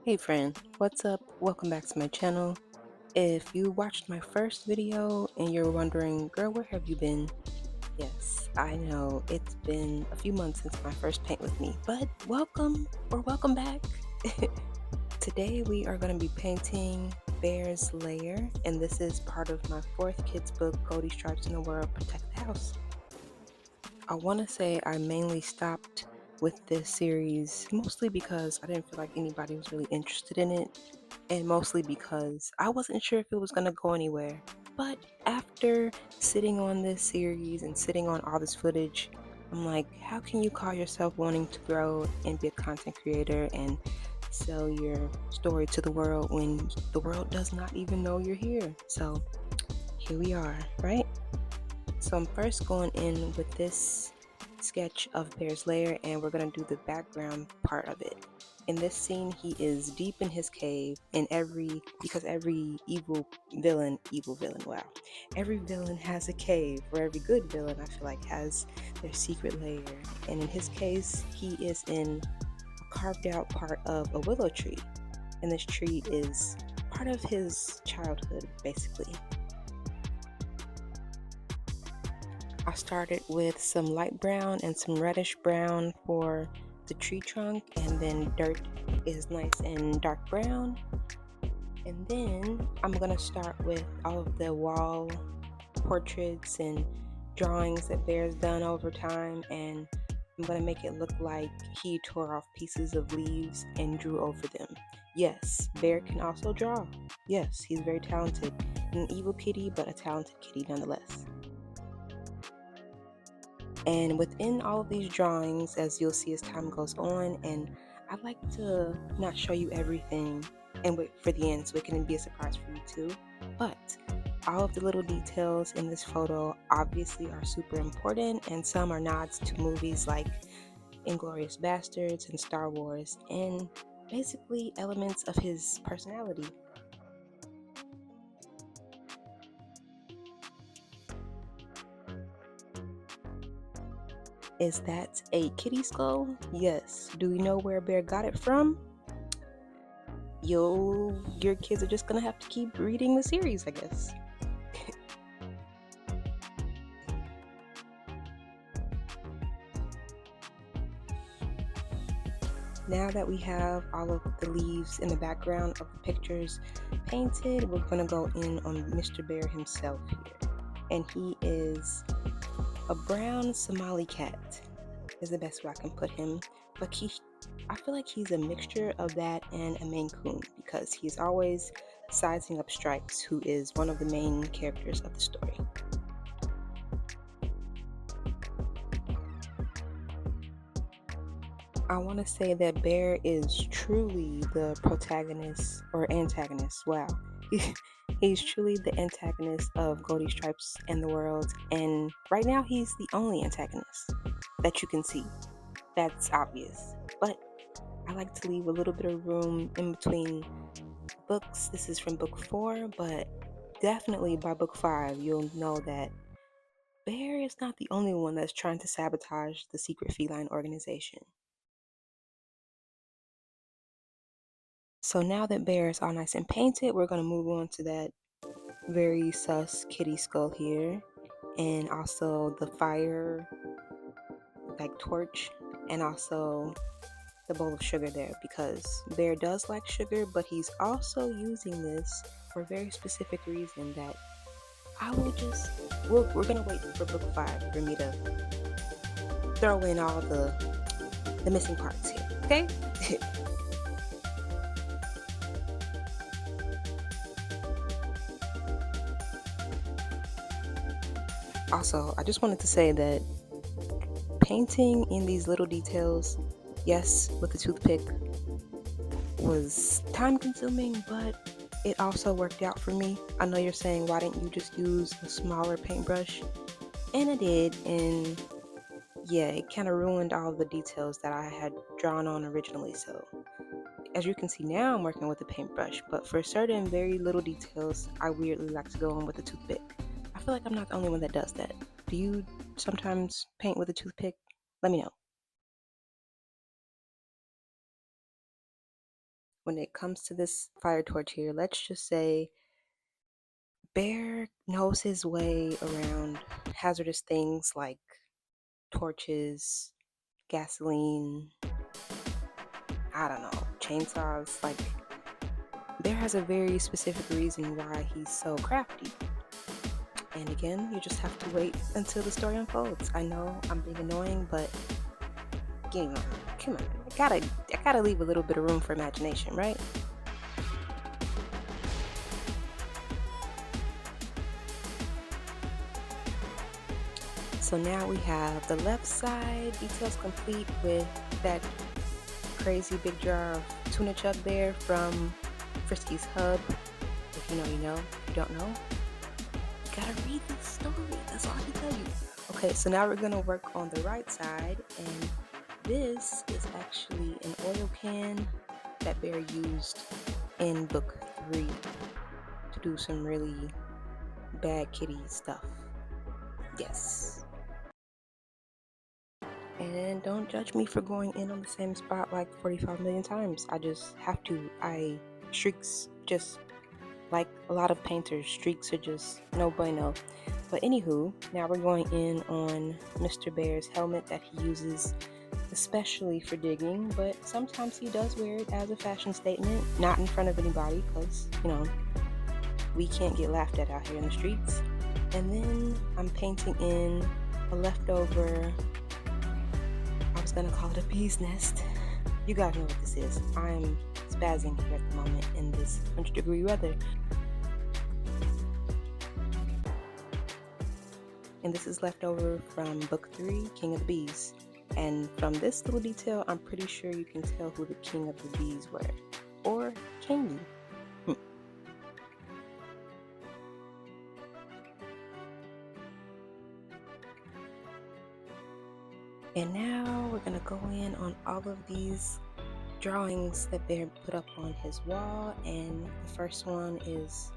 Hey friend, what's up? Welcome back to my channel. If you watched my first video and you're wondering, girl, where have you been? Yes, I know it's been a few months since my first paint with me, but welcome back. Today we are going to be painting Bear's Lair, and this is part of my fourth kids book, Goldie Stripes in the World, Protect the House. I want to say I mainly stopped with this series mostly because I didn't feel like anybody was really interested in it, and mostly because I wasn't sure if it was going to go anywhere. But after sitting on this series and sitting on all this footage, I'm like, how can you call yourself wanting to grow and be a content creator and sell your story to the world when the world does not even know you're here? So here we are, right? So I'm first going in with this sketch of Bear's Lair, and we're going to do the background part of it. In this scene, he is deep in his cave, and because every evil villain, wow, every villain has a cave, or every good villain, I feel like, has their secret lair. And in his case, he is in a carved out part of a willow tree, and this tree is part of his childhood, basically. I started with some light brown and some reddish brown for the tree trunk, and then dirt is nice and dark brown. And then I'm going to start with all of the wall portraits and drawings that Bear's done over time, and I'm going to make it look like he tore off pieces of leaves and drew over them. Yes, Bear can also draw. Yes, he's very talented. An evil kitty, but a talented kitty nonetheless. And within all of these drawings, as you'll see as time goes on, and I like to not show you everything and wait for the end so it can be a surprise for you too, but all of the little details in this photo obviously are super important, and some are nods to movies like Inglourious Basterds and Star Wars, and basically elements of his personality. Is that a kitty skull? Yes. Do we know where Bear got it from? Your kids are just gonna have to keep reading the series, I guess. Now that we have all of the leaves in the background of the pictures painted, we're gonna go in on Mr. Bear himself here. And he is a brown Somali cat, is the best way I can put him. But I feel like he's a mixture of that and a Maine Coon, because he's always sizing up Stripes, who is one of the main characters of the story. I want to say that Bear is truly the protagonist or antagonist. Wow. He's truly the antagonist of Goldie Stripes and the World, and right now he's the only antagonist that you can see. That's obvious. But I like to leave a little bit of room in between books. This is from book 4, but definitely by book 5, you'll know that Bear is not the only one that's trying to sabotage the secret feline organization. So now that Bear is all nice and painted, we're going to move on to that very sus kitty skull here, and also the fire like torch, and also the bowl of sugar there, because Bear does like sugar, but he's also using this for a very specific reason that I will just, we're gonna wait for book 5 for me to throw in all the missing parts here, okay? Also, I just wanted to say that painting in these little details, yes, with the toothpick, was time consuming, but it also worked out for me. I know you're saying, why didn't you just use a smaller paintbrush? And I did, and yeah, it kind of ruined all the details that I had drawn on originally. So as you can see now, I'm working with a paintbrush, but for certain very little details, I weirdly like to go on with a toothpick. I feel like I'm not the only one that does that. Do you sometimes paint with a toothpick? Let me know. when it comes to this fire torch here, let's just say Bear knows his way around hazardous things like torches, gasoline, I don't know, chainsaws. Like, Bear has a very specific reason why he's so crafty. And again, you just have to wait until the story unfolds. I know I'm being annoying, but come on. I gotta leave a little bit of room for imagination, right? So now we have the left side details complete with that crazy big jar of tuna chug there from Frisky's Hub. If you know, you know. If you don't know, you gotta read the story. That's all I can tell you. Okay, so now we're gonna work on the right side, and this is actually an oil can that Bear used in book 3 to do some really bad kitty stuff. Yes. And don't judge me for going in on the same spot like 45 million times. I just have to. Streaks, just like a lot of painters, streaks are just no bueno. But anywho, now we're going in on Mr. Bear's helmet that he uses especially for digging, but sometimes he does wear it as a fashion statement, not in front of anybody, because, you know, we can't get laughed at out here in the streets. And then I'm painting in a leftover, I was gonna call it a bee's nest. You guys know what this is. I'm spazzing here at the moment in this 100-degree weather. And this is leftover from book 3, King of the Bees. And from this little detail, I'm pretty sure you can tell who the king of the bees were. Or can you? And now we're gonna go in on all of these drawings that Bear put up on his wall, and the first one is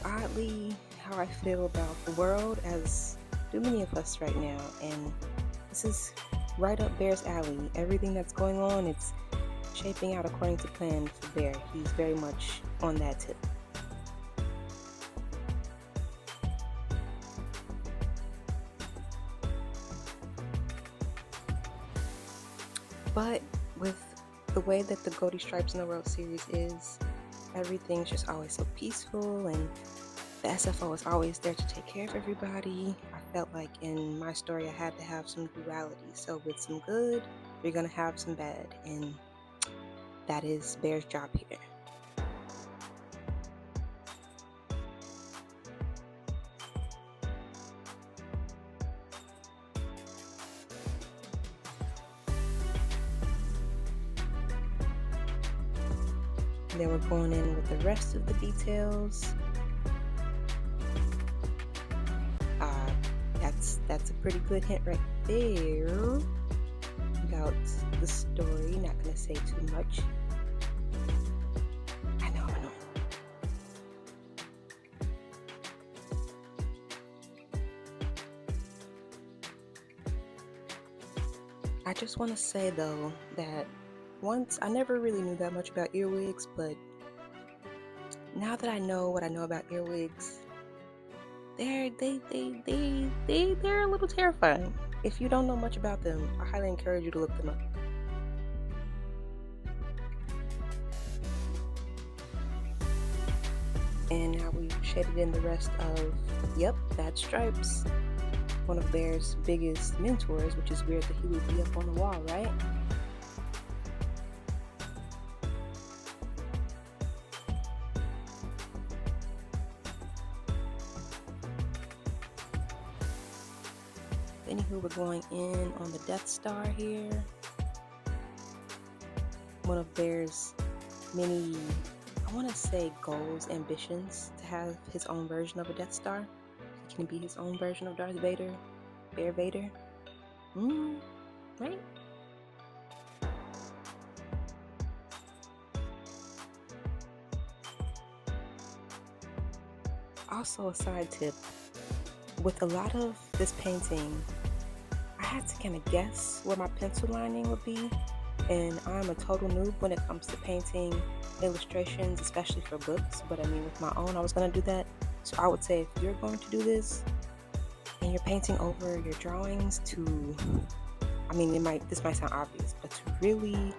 oddly how I feel about the world, as do many of us right now, and this is right up Bear's alley. Everything that's going on, it's shaping out according to plan for Bear. He's very much on that tip. But with the way that the Goldie Stripes in the World series is, everything's just always so peaceful, and the SFO is always there to take care of everybody. I felt like in my story I had to have some duality. So with some good, you're gonna have some bad, and that is Bear's job here. Then we're going in with the rest of the details. That's a pretty good hint right there about the story. Not gonna say too much. I know. I just want to say though that once I never really knew that much about earwigs, but now that I know what I know about earwigs, they're a little terrifying. If you don't know much about them, I highly encourage you to look them up. And now we've shaded in the rest of, yep, that's Stripes, one of Bear's biggest mentors, which is weird that he would be up on the wall, right? Anywho, we're going in on the Death Star here. One of Bear's many, I want to say, goals, ambitions, to have his own version of a Death Star. He can be his own version of Darth Vader, Bear Vader. Right? Also, a side tip, with a lot of this painting, I had to kind of guess where my pencil lining would be, and I'm a total noob when it comes to painting illustrations, especially for books, but I mean with my own I was going to do that. So I would say if you're going to do this and you're painting over your drawings, to, I mean, this might sound obvious, but to really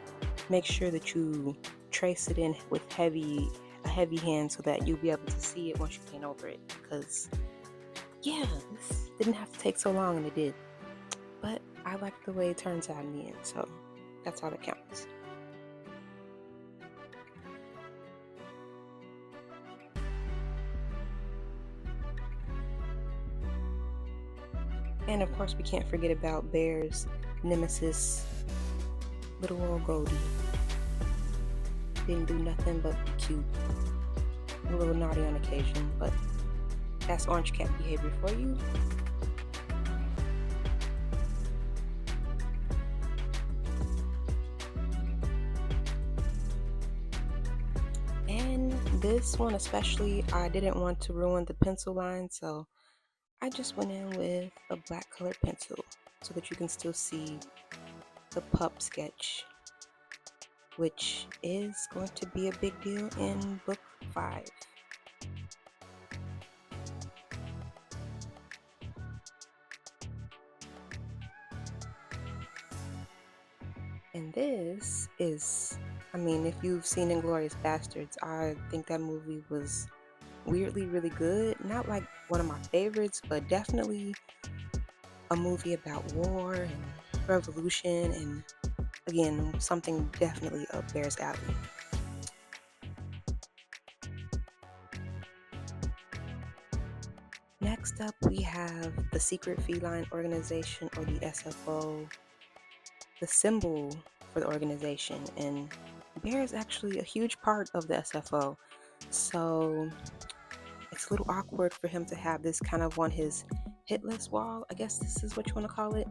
make sure that you trace it in with a heavy hand so that you'll be able to see it once you paint over it. Because yeah, this didn't have to take so long, and it did. But I like the way it turns out in the end, so that's all that counts. And of course, we can't forget about Bear's nemesis, little old Goldie. Didn't do nothing but be cute. A little naughty on occasion, but that's orange cat behavior for you. And this one especially, I didn't want to ruin the pencil line, so I just went in with a black colored pencil so that you can still see the pup sketch, which is going to be a big deal in book 5. And this is, I mean, if you've seen Inglourious Bastards, I think that movie was weirdly really good. Not like one of my favorites, but definitely a movie about war and revolution, and again, something definitely up Bear's alley. Next up, we have the Secret Feline Organization, or the SFO, the symbol for the organization. And Bear is actually a huge part of the SFO, so it's a little awkward for him to have this kind of on his hit list wall, I guess this is what you want to call it.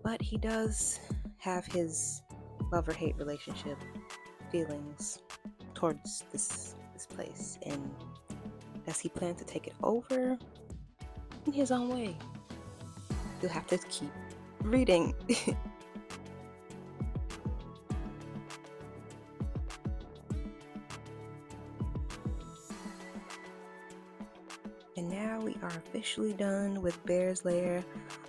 But he does have his love or hate relationship feelings towards this place, and does he plan to take it over in his own way? You'll have to keep reading. And now we are officially done with Bear's Lair.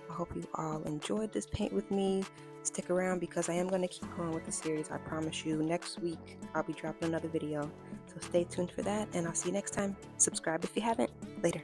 I hope you all enjoyed this paint with me. Stick around because I am going to keep going with the series. I promise you, next week I'll be dropping another video. So stay tuned for that, and I'll see you next time. Subscribe if you haven't. Later.